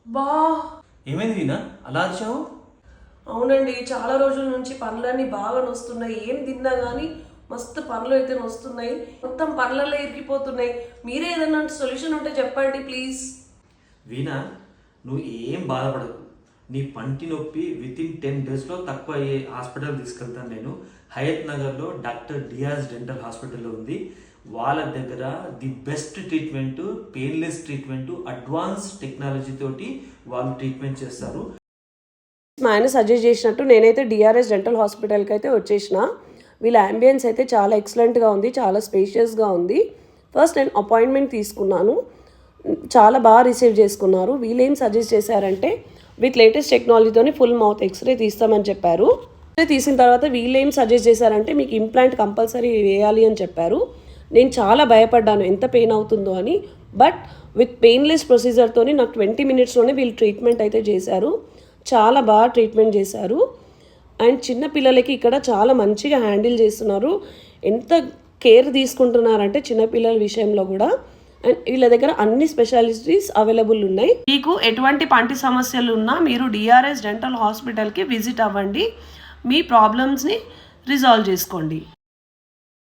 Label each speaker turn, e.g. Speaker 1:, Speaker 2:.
Speaker 1: బా
Speaker 2: ఏమైంది వీణా అలా వచ్చావు?
Speaker 1: అవునండి, చాలా రోజుల నుంచి పనులన్నీ బాగా నొస్తున్నాయి. ఏం తిన్నా కానీ మస్తు పనులు అయితే నొస్తున్నాయి. మొత్తం పనులలో ఇరికిపోతున్నాయి. మీరే ఏదైనా సొల్యూషన్ ఉంటే చెప్పండి ప్లీజ్.
Speaker 2: వీణా, నువ్వు ఏం బాధపడకు. నీ పంటి నొప్పి వితిన్ 10 డేస్లో తక్కువ అయ్యే హాస్పిటల్ తీసుకెళ్తాను నేను. హయత్ నగర్లో డాక్టర్ డియాజ్ డెంటల్ హాస్పిటల్లో ఉంది. వాళ్ళ దగ్గర the best treatment, painless treatment, advance technology తోటి వాళ్ళు ట్రీట్మెంట్ చేస్తారు.
Speaker 1: మా ఆయన సజెస్ట్ చేసినట్టు నేనైతే డిఆర్ఎస్ డెంటల్ హాస్పిటల్కి అయితే వచ్చేసిన. వీళ్ళ అంబియన్స్ అయితే చాలా ఎక్సలెంట్గా ఉంది, చాలా స్పేషియస్గా ఉంది. ఫస్ట్ నేను అపాయింట్మెంట్ తీసుకున్నాను, చాలా బాగా రిసీవ్ చేసుకున్నారు. వీళ్ళు ఏం సజెస్ట్ చేశారంటే విత్ లేటెస్ట్ టెక్నాలజీతోని ఫుల్ మౌత్ ఎక్స్రే తీస్తామని చెప్పారు. ఎక్స్రే తీసిన తర్వాత వీళ్ళు ఏం సజెస్ట్ చేశారంటే మీకు ఇంప్లాంట్ కంపల్సరీ వేయాలి అని చెప్పారు. నేను చాలా భయపడ్డాను ఎంత పెయిన్ అవుతుందో అని. బట్ విత్ పెయిన్లెస్ ప్రొసీజర్తోని నాకు 20 మినిట్స్లోనే వీళ్ళు ట్రీట్మెంట్ అయితే చేశారు. చాలా బాగా ట్రీట్మెంట్ చేశారు. అండ్ చిన్న పిల్లలకి ఇక్కడ చాలా మంచిగా హ్యాండిల్ చేస్తున్నారు. ఎంత కేర్ తీసుకుంటున్నారంటే చిన్నపిల్లల విషయంలో కూడా. అండ్ వీళ్ళ దగ్గర అన్ని స్పెషాలిటీస్ అవైలబుల్ ఉన్నాయి. మీకు ఎటువంటి పంటి సమస్యలు ఉన్నా మీరు డిఆర్ఎస్ డెంటల్ హాస్పిటల్కి విజిట్ అవ్వండి. మీ ప్రాబ్లమ్స్ని రిజాల్వ్ చేసుకోండి.